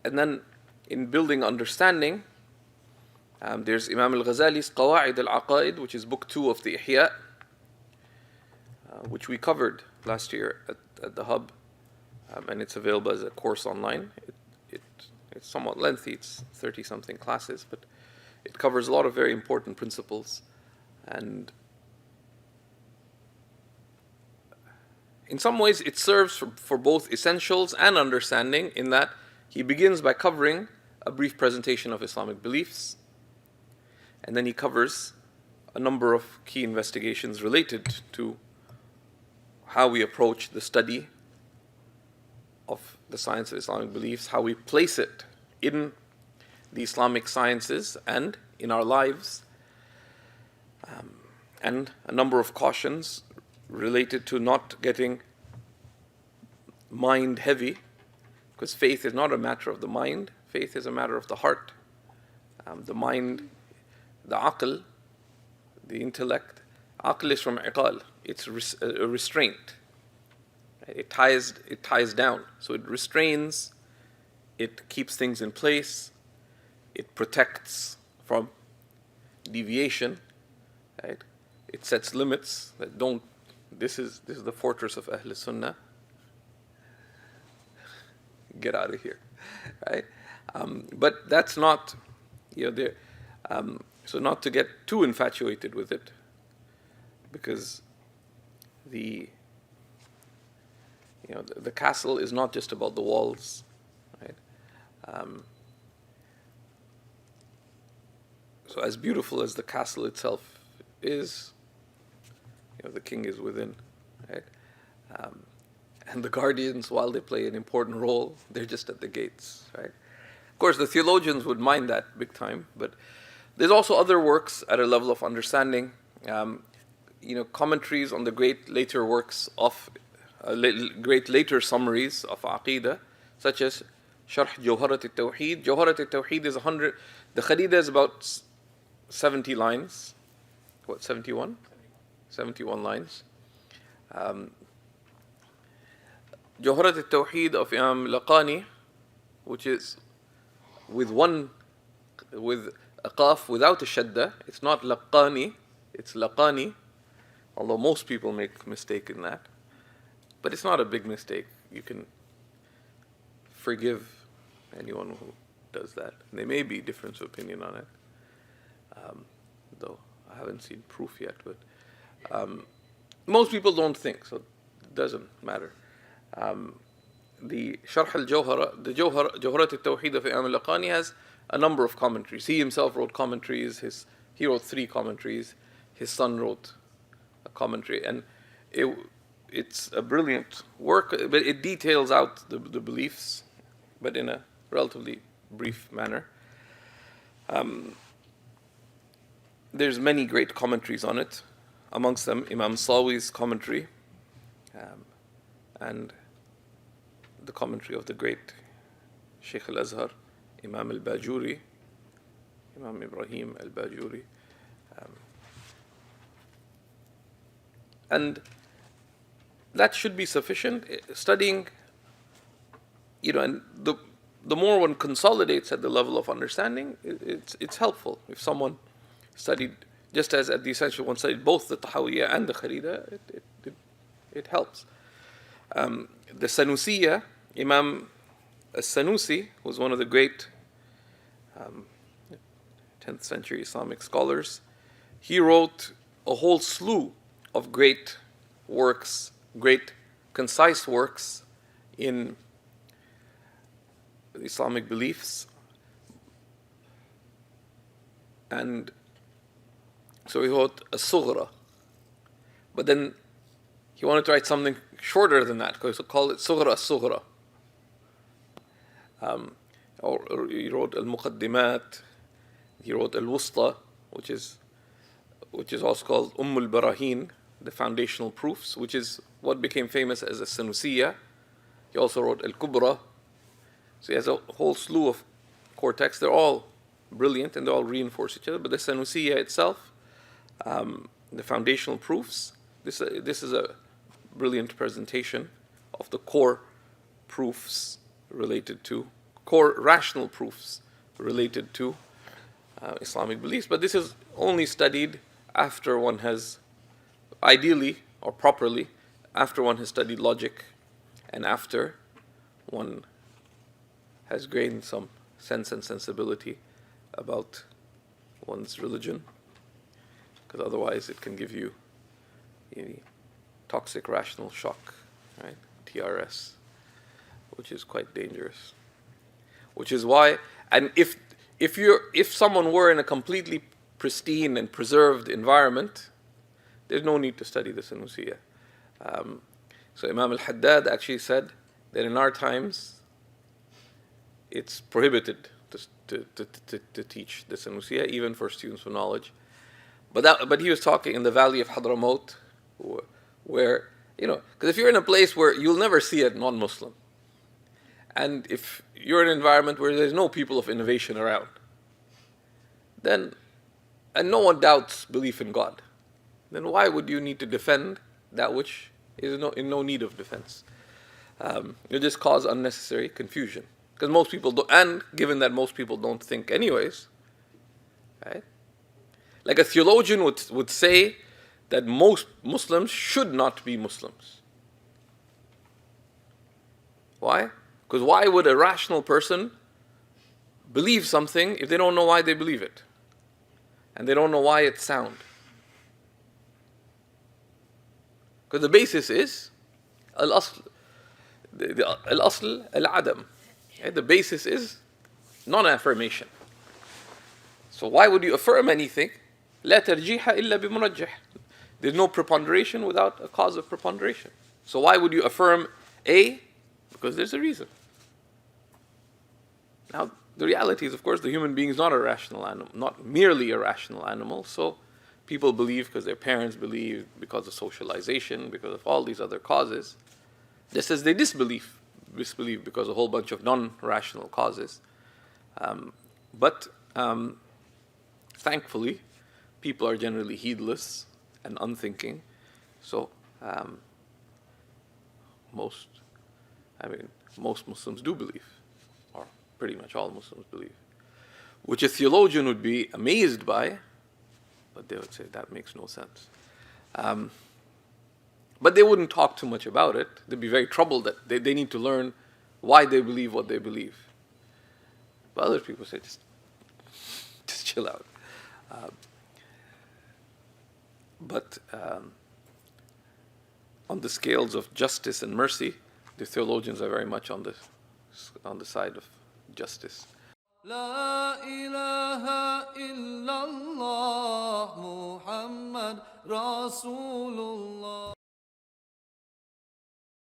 And then in building understanding, there's Imam al-Ghazali's Qawa'id al-Aqaid, which is book 2 of the Ihya, which we covered last year at the Hub, and it's available as a course online. It's somewhat lengthy, it's 30-something classes, but it covers a lot of very important principles. And in some ways, it serves for both essentials and understanding, in that he begins by covering a brief presentation of Islamic beliefs, and then he covers a number of key investigations related to how we approach the study of the science of Islamic beliefs, how we place it in the Islamic sciences and in our lives, and a number of cautions related to not getting mind heavy, because faith is not a matter of the mind, faith is a matter of the heart. The mind, the aql, the intellect, aql is from iqal, it's a restraint. It ties down, so it restrains, it keeps things in place, it protects from deviation, right? It sets limits that don't. This is the fortress of Ahl Sunnah. Get out of here, right? But that's not, so not to get too infatuated with it, because the castle is not just about the walls, right? So as beautiful as the castle itself is, the king is within, right? And the guardians, while they play an important role, they're just at the gates, right? Of course, the theologians would mind that big time, but there's also other works at a level of understanding. Commentaries on the great later works of great later summaries of Aqida, such as Sharh Jawharat al-Tawheed. Jawharat al-Tawheed is 100. The Kharida is about 70 lines. What, 71? 71 lines. Jawharat al-Tawheed of Imam Laqani, which is with a qaf without a shadda. It's not Laqani, it's Laqani, although most people make mistake in that. But it's not a big mistake. You can forgive anyone who does that. There may be difference of opinion on it, though I haven't seen proof yet. But most people don't think, so it doesn't matter. The Sharh al-Jawhara, the Jawharat al-Tawheed of Imam al-Laqani has a number of commentaries. He himself wrote commentaries. He wrote 3 commentaries. His son wrote a commentary, and it's a brilliant work, but it details out the beliefs, but in a relatively brief manner. There's many great commentaries on it, amongst them Imam Sawi's commentary, and the commentary of the great Shaykh al-Azhar, Imam al-Bajuri, Imam Ibrahim al-Bajuri. And that should be sufficient. Studying, and the more one consolidates at the level of understanding, it's helpful. If someone studied, just as at the essential one studied both the Tahawiyya and the Kharida, it helps. The Sanusiyya, Imam al-Sanusi was one of the great 10th century Islamic scholars. He wrote a whole slew of great works, great concise works in Islamic beliefs. And so he wrote a Sughra, but then he wanted to write something shorter than that, so called it Sughra. Or he wrote Al-Muqaddimat, he wrote Al-Wusta, which is also called al Barahin, the foundational proofs, which is what became famous as a Sanusiyya. He also wrote Al-Kubra. So he has a whole slew of core texts. They're all brilliant and they all reinforce each other. But the Sanusiyya itself, the foundational proofs, this is a brilliant presentation of the core proofs related to core rational proofs related to Islamic beliefs. But this is only studied after one has, ideally or properly, after one has studied logic and after one has gained some sense and sensibility about one's religion, because otherwise it can give you toxic rational shock, right? TRS, which is quite dangerous. Which is why, and if someone were in a completely pristine and preserved environment, there's no need to study the Sanusiyya. So Imam al-Haddad actually said that in our times, it's prohibited to teach the Sanusiyya, even for students of knowledge. But he was talking in the valley of Hadramaut, where, because if you're in a place where you'll never see a non-Muslim, and if you're in an environment where there's no people of innovation around, and no one doubts belief in God, then why would you need to defend that which is in no need of defense? It just cause unnecessary confusion. Because most people don't, and given that most people don't think anyways, right? Like a theologian would say that most Muslims should not be Muslims. Why? Because why would a rational person believe something if they don't know why they believe it? And they don't know why it's sound? Because the basis is al-asl, al-asl al-adam. The basis is non-affirmation. So why would you affirm anything? لا ترجيح إلا بمرجح. There's no preponderation without a cause of preponderation. So why would you affirm A? Because there's a reason. Now, the reality is, of course, the human being is not a rational animal, not merely a rational animal. So people believe because their parents believe, because of socialization, because of all these other causes, just as they disbelieve because of a whole bunch of non-rational causes. But thankfully, people are generally heedless and unthinking. So most Muslims do believe, or pretty much all Muslims believe, which a theologian would be amazed by, but they would say that makes no sense. But they wouldn't talk too much about it. They'd be very troubled that they need to learn why they believe what they believe. But other people say, just chill out. But on the scales of justice and mercy, the theologians are very much on the side of justice. لا إله إلا الله محمد رسول الله